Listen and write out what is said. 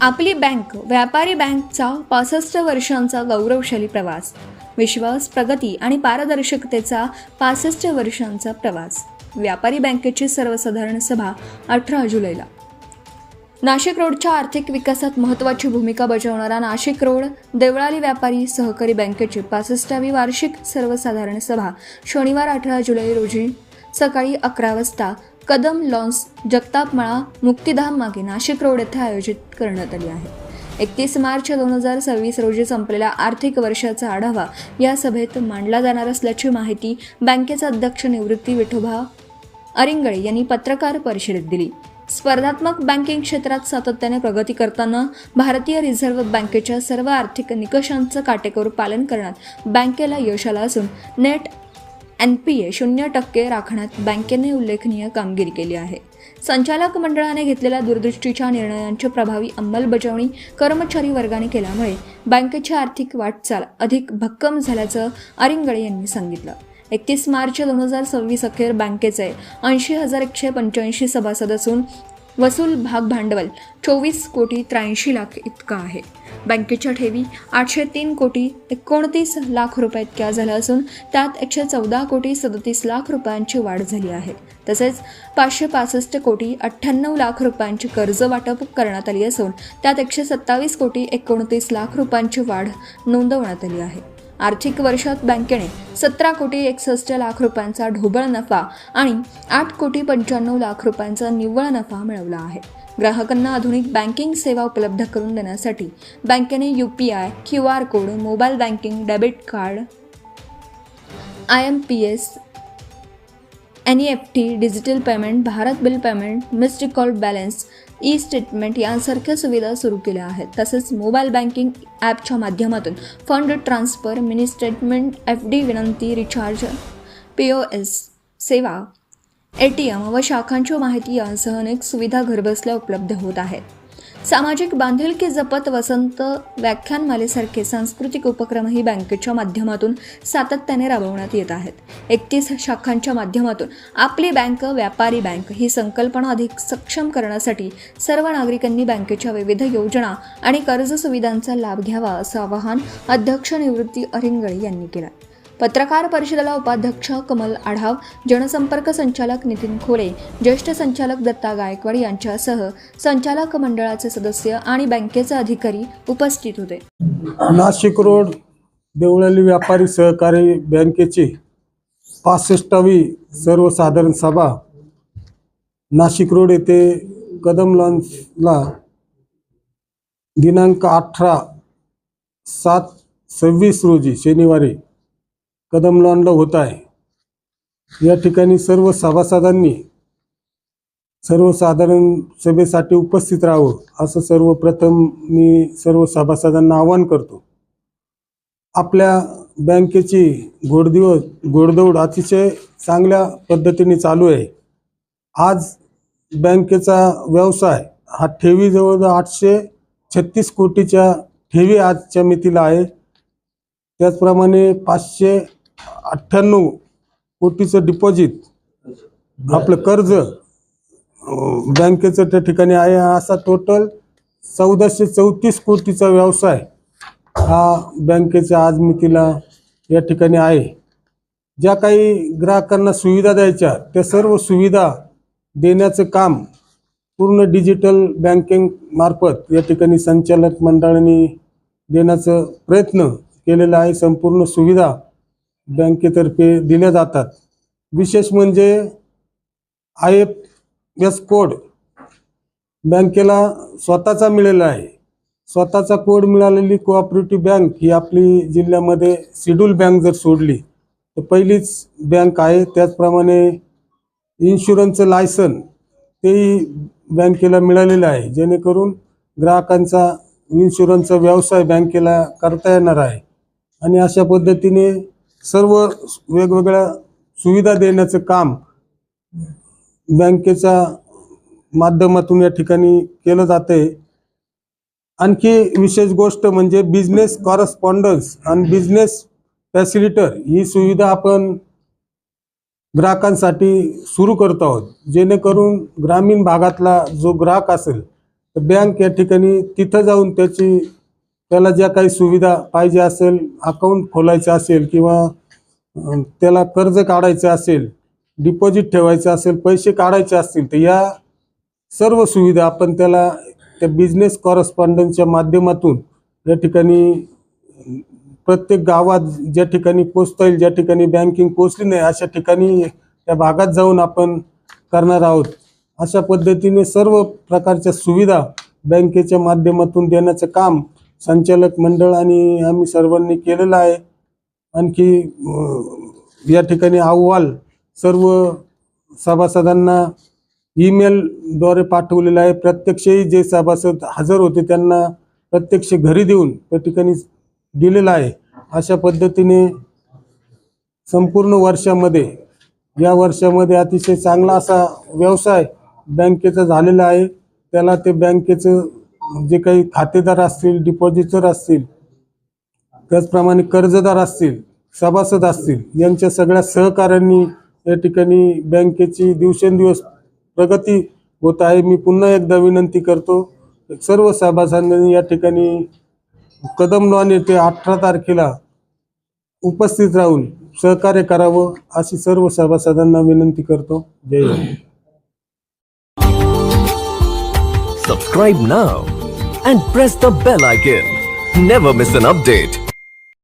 आपली बँक व्यापारी बँकचा 65 वर्षांचा गौरवशाली प्रवास, विश्वास, प्रगती आणि पारदर्शकतेचा 65 वर्षांचा प्रवास. व्यापारी बँकेची सर्वसाधारण सभा 18 जुलैला. नाशिक रोडच्या आर्थिक विकासात महत्त्वाची भूमिका बजावणारा नाशिक रोड देवळाली व्यापारी सहकारी बँकेची 65वी वार्षिक सर्वसाधारण सभा शनिवार 18 जुलै रोजी सकाळी 11 वाजता कदम लॉन्स जगतापमाळा मुक्तिधाम मागे नाशिक रोड येथे आयोजित करण्यात आली आहे. 31 मार्च 2026 रोजी संपलेल्या आर्थिक वर्षाचा आढावा या सभेत मांडला जाणार असल्याची माहिती बँकेचे अध्यक्ष निवृत्ती विठोबा अरिंगळे यांनी पत्रकार परिषदेत दिली. स्पर्धात्मक बँकिंग क्षेत्रात सातत्याने प्रगती करताना भारतीय रिझर्व्ह बँकेच्या सर्व आर्थिक निकषांचं काटेकोर पालन करण्यात बँकेला यश आलं असून नेट NPA 0% राखण्यात बँकेने उल्लेखनीय कामगिरी केली आहे. संचालक मंडळाने घेतलेल्या दूरदृष्टीच्या निर्णयांची प्रभावी अंमलबजावणी कर्मचारी वर्गाने केल्यामुळे बँकेची आर्थिक वाटचाल अधिक भक्कम झाल्याचं अरिंगळे यांनी सांगितलं. 31 मार्च 2026 अखेर बँकेचे 80,185 सभासद असून वसूल भाग भांडवल 24 कोटी 83 लाख इतका आहे. बँकेच्या ठेवी 803 कोटी 29 लाख रुपये इतक्या झाल्या असून त्यात 114 कोटी 37 लाख रुपयांची वाढ झाली आहे. तसेच 565 कोटी 98 लाख रुपयांची कर्ज वाटप करण्यात आली असून त्यात 127 कोटी 29 लाख रुपयांची वाढ नोंदवण्यात आली आहे. आर्थिक वर्षात बँकेने 17 कोटी 61 लाख रुपयांचा ढोबळ नफा आणि 8 कोटी 95 लाख रुपयांचा निव्वळ नफा मिळवला आहे. ग्राहकांना आधुनिक बँकिंग सेवा उपलब्ध करून देण्यासाठी बँकेने UPI, QR code, mobile banking, debit card, IMPS, NEFT, digital payment, Bharat bill payment, missed call balance, statement यांसारख्या सुविधा सुरू केल्या आहेत. तसेच मोबाईल बँकिंग ॲपच्या माध्यमातून fund transfer, mini statement, FD विनंती, रिचार्ज, POS सेवा, ATM व शाखांची माहिती यांसह अनेक सुविधा घरबसल्या उपलब्ध होत आहेत. सामाजिक बांधिलकी जपत वसंत व्याख्यानमालेसारखे सांस्कृतिक उपक्रमही बँकेच्या माध्यमातून सातत्याने राबवण्यात येत आहेत. 31 शाखांच्या माध्यमातून आपली बँक व्यापारी बँक ही संकल्पना अधिक सक्षम करण्यासाठी सर्व नागरिकांनी बँकेच्या विविध योजना आणि कर्ज सुविधांचा लाभ घ्यावा असं आवाहन अध्यक्ष निवृत्ती अरिंगळे यांनी केलं. पत्रकार परिषदेला उपाध्यक्ष कमल आढाव, जनसंपर्क संचालक नितीन खोले, ज्येष्ठ संचालक दत्ता गायकवाड यांच्यासह संचालक मंडळाचे सदस्य आणि बँकेचे अधिकारी उपस्थित होते. नाशिक रोड देवळाली व्यापारी सहकारी बँकेची 65वी सर्वसाधारण सभा नाशिक रोड येथे कदम लॉन्सला दिनांक 18/7/26 रोजी शनिवारी कदम लॉनला होत आहे. या ठिकाणी सर्व सभासदांनी सर्वसाधारण सभेसाठी उपस्थित राहावं असं सर्वप्रथम मी सर्व सभासदांना आवाहन करतो. आपल्या बँकेची घोडदौड अतिशय चांगल्या पद्धतीने चालू आहे. आज बँकेचा व्यवसाय हा ठेवी जवळजवळ 836 कोटीच्या ठेवी आजच्या मितीला आहे. त्याचप्रमाणे 598 कोटीचं डिपॉझिट आपलं कर्ज बँकेचं त्या ठिकाणी आहे. असा टोटल 1434 कोटीचा व्यवसाय हा बँकेच्या आज मितीला या ठिकाणी आहे. ज्या काही ग्राहकांना सुविधा द्यायच्या त्या सर्व सुविधा देण्याचं काम पूर्ण डिजिटल बँकिंग मार्फत या ठिकाणी संचालक मंडळाने देण्याचा प्रयत्न केलेला आहे. संपूर्ण सुविधा बँकेतर्फे दिल्या जातात. विशेष म्हणजे IFS कोड बँकेला स्वतःचा मिळालेला आहे. स्वतःचा कोड मिळालेली कोऑपरेटिव्ह बँक ही आपली जिल्ह्यामध्ये शेड्यूल बँक जर सोडली तर पहिलीच बँक आहे. त्याचप्रमाणे इन्शुरन्सचं लायसन तेही बँकेला मिळालेलं आहे, जेणेकरून ग्राहकांचा इन्शुरन्सचा व्यवसाय बँकेला करता येणार आहे. आणि अशा पद्धतीने सर्व वेगवेगळ्या सुविधा देण्याचं काम बँकेच्या माध्यमातून या ठिकाणी केलं जाते. आणखी विशेष गोष्ट म्हणजे बिझनेस कॉरस्पॉन्डन्स आणि बिझनेस फॅसिलिटर ही सुविधा आपण ग्राहकांसाठी सुरू करत आहोत, जेणेकरून ग्रामीण भागातला जो ग्राहक असेल तर बँक या ठिकाणी तिथं जाऊन त्याला ज्या काही सुविधा पाहिजे असेल, अकाउंट खोलायचं असेल किंवा त्याला कर्ज काढायचं असेल, डिपॉझिट ठेवायचं असेल, पैसे काढायचे असतील, तर या सर्व सुविधा आपण त्याला त्या बिझनेस कॉरस्पॉन्डन्सच्या माध्यमातून या ठिकाणी प्रत्येक गावात ज्या ठिकाणी पोचता येईल, ज्या ठिकाणी बँकिंग पोचली नाही अशा ठिकाणी त्या भागात जाऊन आपण करणार आहोत. अशा पद्धतीने सर्व प्रकारच्या सुविधा बँकेच्या माध्यमातून देण्याचं काम संचालक मंडळ आणि आम्ही सर्वांनी केलेलं आहे. आणखी या ठिकाणी अहवाल सर्व सभासदांना ईमेलद्वारे पाठवलेला आहे. प्रत्यक्षही जे सभासद हजर होते त्यांना प्रत्यक्ष घरी देऊन त्या ठिकाणी दिलेला आहे. अशा पद्धतीने संपूर्ण वर्षामध्ये या वर्षामध्ये अतिशय चांगला असा व्यवसाय बँकेचा झालेला आहे. त्याला ते बँकेचं जे काही खातेदार असतील, डिपॉझिटर असतील, त्याचप्रमाणे कर्जदार असतील, सभासद असतील, यांच्या सगळ्या सहकार्यांनी या ठिकाणी बँकेची दिवसेंदिवस प्रगती होत आहे. मी पुन्हा एकदा विनंती करतो सर्व सभासदांनी या ठिकाणी कदमलॉन येथे 18 तारखेला उपस्थित राहून सहकार्य करावं अशी सर्व सभासदांना विनंती करतो. जय Hind. Subscribe now and press the bell icon. Never miss an update.